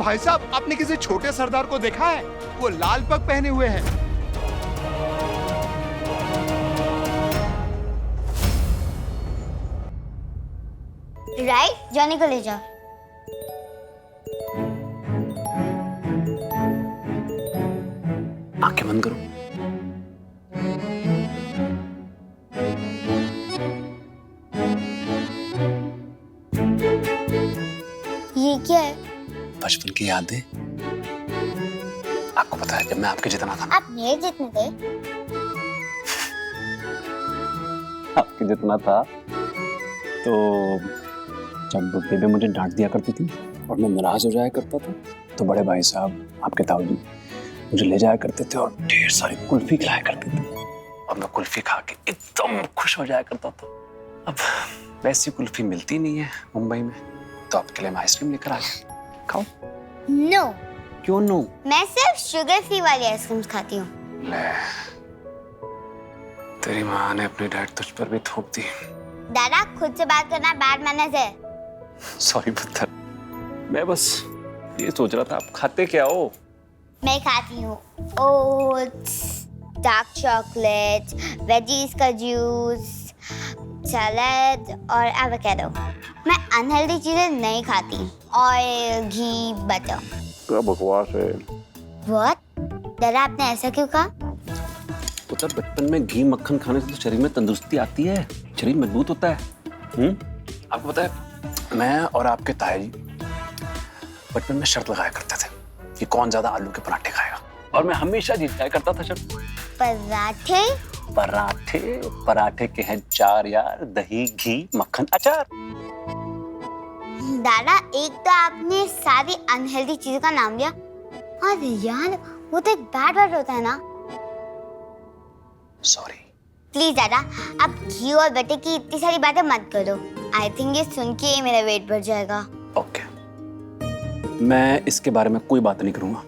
भाई साहब, आपने किसी छोटे सरदार को देखा है? वो लाल पग पहने हुए हैं। राइट, जॉनी को ले जाओ। आंखें बंद करो। ये क्या है? बचपन की यादें। आपको पता है जब मैं आपके जितना था, आप मेरे जितने थे? आपके जितना था, तो जब बेबे मुझे डांट दिया करती थी और मैं नाराज हो जाया करता था, तो बड़े भाई साहब आपके ताऊजी मुझे ले जाया करते थे और ढेर सारी कुल्फी खिलाया करते थे और मैं कुल्फी खा के एकदम खुश हो जाया करता था। अब वैसी कुल्फी मिलती नहीं है मुंबई में, तो आपके लिए मैं आइसक्रीम लेकर आ गया। खाओ। नो। क्यों नो? मैं सिर्फ शुगर फ्री वाली आइसक्रीम खाती हूँ। ले, तेरी माँ ने अपनी डाइट तुझ पर भी थोप दी। दादा, खुद से बात करना बैड मैनर्स है। सॉरी पुत्र, मैं बस ये सोच रहा था आप खाते क्या हो? मैं खाती हूँ ओट्स, डार्क चॉकलेट, वेजीज का जूस, सैलेड और एवोकाडो। मैं अनहेल्दी चीजें नहीं खाती। ऑयल, घी, बटर। क्या बकवास है। व्हाट? दादा, आपने ऐसा क्यों कहा? पुत्र, बचपन में घी मक्खन खाने से तो शरीर में तंदुरुस्ती आती है, शरीर मजबूत होता है। आपको पता है मैं और आपके ताया जी बचपन में शर्त लगाया करते थे कि कौन ज्यादा आलू के पराठे खाएगा, और मैं हमेशा जीत जाया करता था शर्त। पराठे? पराठे पराठे के हैं चार यार, दही, घी, मक्खन, अचार। दादा, एक तो आपने सारी अनहेल्दी चीजों का नाम लिया, और यार वो तो एक बैड वर्ड होता है ना। सॉरी। प्लीज दादा, आप घी और बटर की इतनी सारी बातें मत करो। आई थिंक ये सुन के ही मेरा वेट बढ़ जाएगा। ओके, मैं इसके बारे में कोई बात नहीं करूंगा,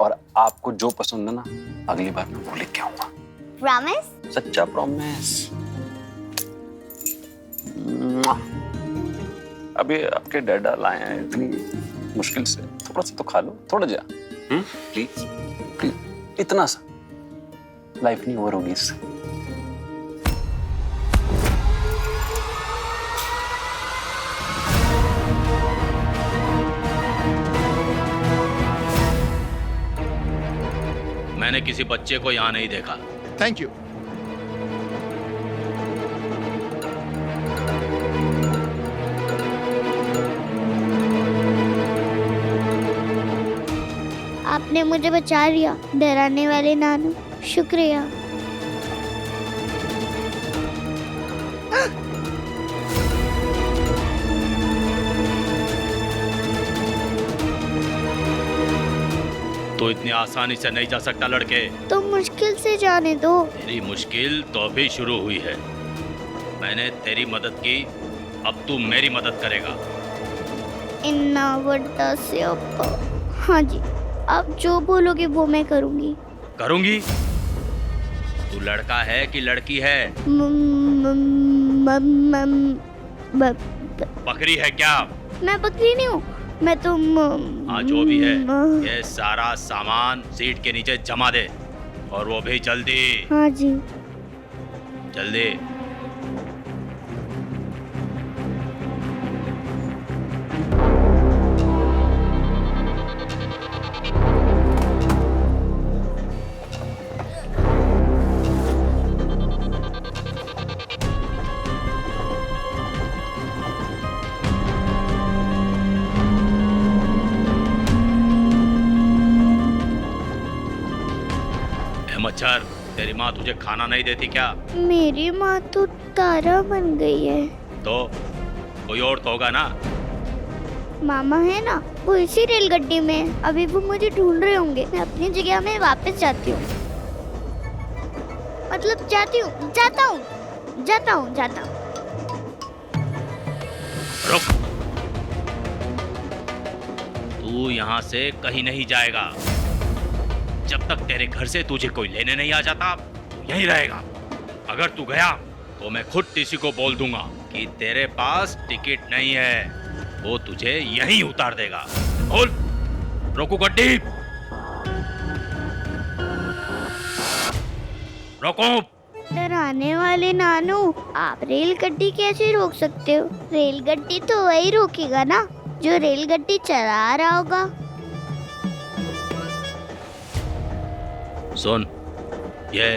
और आपको जो पसंद है ना, अगली बार मैं वो लेके आऊंगा। प्रॉमिस? सच्चा प्रॉमिस। अभी आपके डैडा लाए हैं इतनी मुश्किल से, थोड़ा सा तो खा लो, थोड़ा जा। प्लीज प्लीज, इतना सा। लाइफ नहीं ओवर होगी इससे। मैंने किसी बच्चे को यहाँ नहीं देखा। Thank you. आपने मुझे बचा लिया, डराने वाले नानू, शुक्रिया। तो इतनी आसानी से नहीं जा सकता लड़के। तो मुश्किल से जाने दो। तेरी मुश्किल तो अभी शुरू हुई है। मैंने तेरी मदद की, अब तू मेरी मदद करेगा। इन्ना बड़ा से अप्पा। हाँ जी, आप जो बोलोगे वो मैं करूँगी। करूंगी? तू लड़का है कि लड़की है? बकरी है क्या? मैं बकरी नहीं हूँ, मैं तो हाँ, जो भी है, ये सारा सामान सीट के नीचे जमा दे, और वो भी जल्दी। हाँ जी। जल्दी। मच्छर, तेरी माँ तुझे खाना नहीं देती क्या? मेरी माँ तो तारा बन गई है। तो कोई और तो होगा ना? मामा है ना, वो इसी रेलगड्डी में। अभी वो मुझे ढूंढ रहे होंगे। मैं अपनी जगह में वापस जाती हूँ, मतलब जाता हूँ। रुक, तू यहाँ से कहीं नहीं जाएगा। जब तक तेरे घर से तुझे कोई लेने नहीं आ जाता, यहीं रहेगा। अगर तू गया तो मैं खुद टीसी को बोल दूंगा कि तेरे पास टिकट नहीं है, वो तुझे यहीं उतार देगा। बोल, रोको गड्डी, रोको। डराने वाले नानू, आप रेलगड्डी कैसे रोक सकते हो? रेलगड्डी तो वही रोकेगा ना जो रेलगड्डी चला रहा होगा। सुन, ये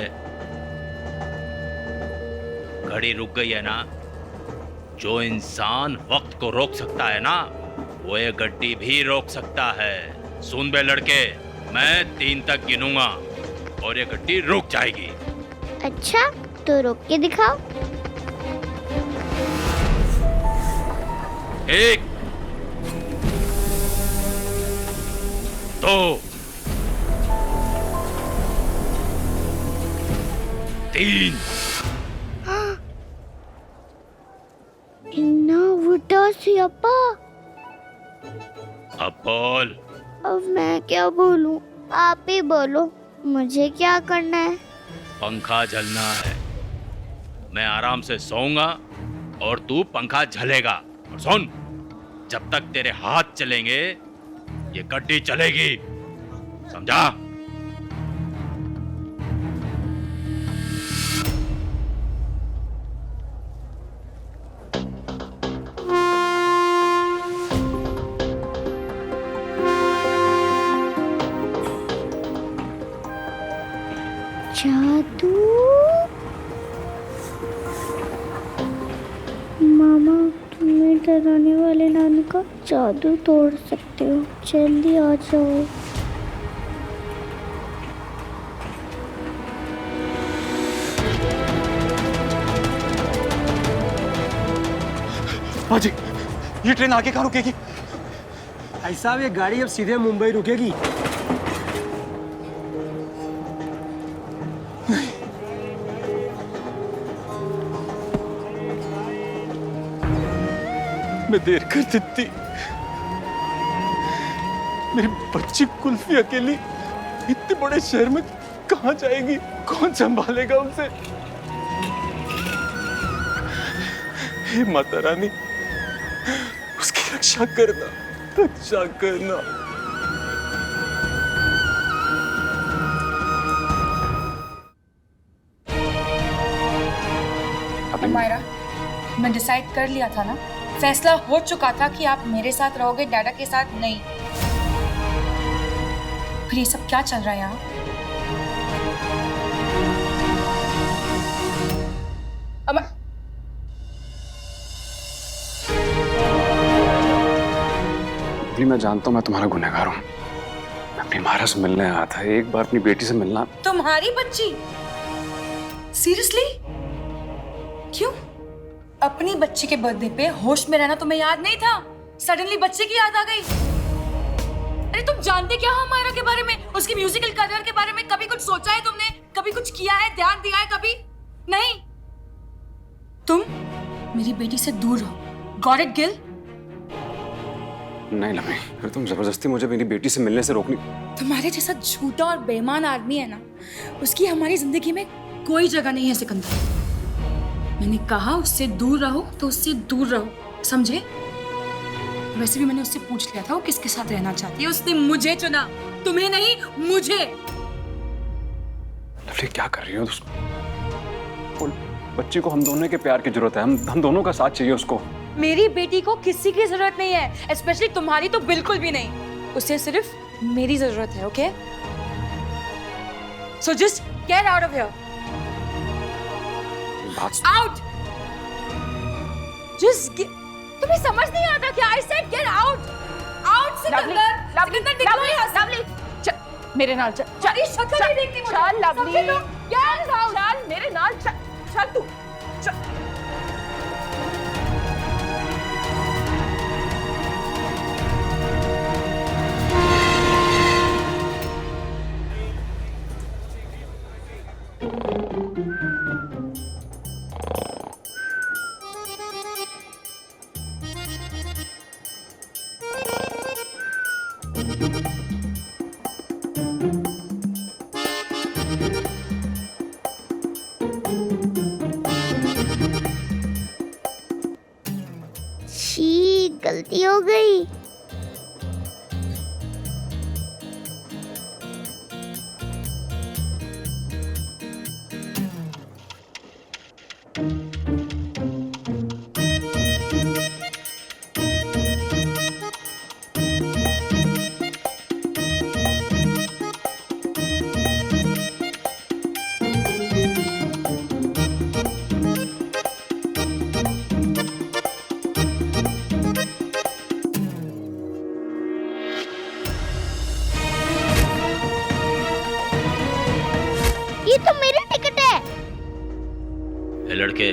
घड़ी रुक गई है ना, जो इंसान वक्त को रोक सकता है ना, वो ये गड्डी भी रोक सकता है। सुन बे लड़के, मैं 3 तक गिनूंगा और ये गड्डी रुक जाएगी। अच्छा, तो रोक के दिखाओ। 1 2 3। इन्ना बुढ़ा सियापा। अब बोल। अब मैं क्या बोलूं? आप ही बोलो, मुझे क्या करना है? पंखा झलना है। मैं आराम से सोऊंगा और तू पंखा झलेगा। और सुन, जब तक तेरे हाथ चलेंगे ये गड्डी चलेगी, समझा? जादू। मामा, तुम्हें डराने वाले नानू का जादू तोड़ सकते हो। जल्दी आ जाओ। बाजी, ये ट्रेन आगे कहाँ रुकेगी? ऐसा ये गाड़ी अब सीधे मुंबई रुकेगी। मैं देर कर देती। मेरी बच्ची कुल्फी अकेली इतने बड़े शहर में कहाँ जाएगी? कौन संभालेगा उसे? हे माता रानी, उसकी रक्षा करना, रक्षा करना। अमायरा, मैं डिसाइड कर लिया था ना, फैसला हो चुका था कि आप मेरे साथ रहोगे, डैडा के साथ नहीं। फिर ये सब क्या चल रहा है यहाँ? मैं जानता हूँ मैं तुम्हारा गुनहगार हूँ। मैं अपनी मारा से मिलने आया था, एक बार अपनी बेटी से मिलना। तुम्हारी बच्ची? सीरियसली? क्यों? अपनी बच्ची के बर्थडे पे होश में रहना तुम्हें याद नहीं था? सडनली बच्चे की याद आ गई? अरे तुम जानते क्या हो हमारा के बारे में, उसकी म्यूजिकल करियर के बारे में? कभी कुछ सोचा है तुमने? कभी कुछ किया है, ध्यान दिया है कभी? नहीं। तुम मेरी बेटी से दूर रहो। Got it Gill? नहीं लम्हे, अरे तुम जबरदस्ती मुझे मेरी बेटी से मिलने से रोकनी। तुम्हारे जैसा झूठा और बेईमान आदमी है ना, उसकी हमारी जिंदगी में कोई जगह नहीं है सिकंदर। मैंने कहा उससे दूर रहो तो उससे दूर रहो, समझे? वैसे भी मैंने उससे पूछ लिया था वो किसके साथ रहना चाहती है। उसने मुझे चुना, तुम्हें नहीं, मुझे। लवली क्या कर रही हो? बच्ची को हम दोनों के प्यार की जरूरत है, हम दोनों का साथ चाहिए उसको। मेरी बेटी को किसी की जरूरत नहीं है, स्पेशली तुम्हारी तो बिल्कुल भी नहीं। उसे सिर्फ मेरी जरूरत है, okay? So just get out of here. Out! Just तुम्हें समझ नहीं आता क्या? I said get out! Out Sikandar! Sikandar निकलो यहाँ से! लवली, मेरे नाल चल। चल, शक्ल नहीं देखती मुझे। चल लवली, चल मेरे नाल चल। चल तू, चल। छी, गलती हो गई। ये तो मेरा टिकट है। ए लड़के,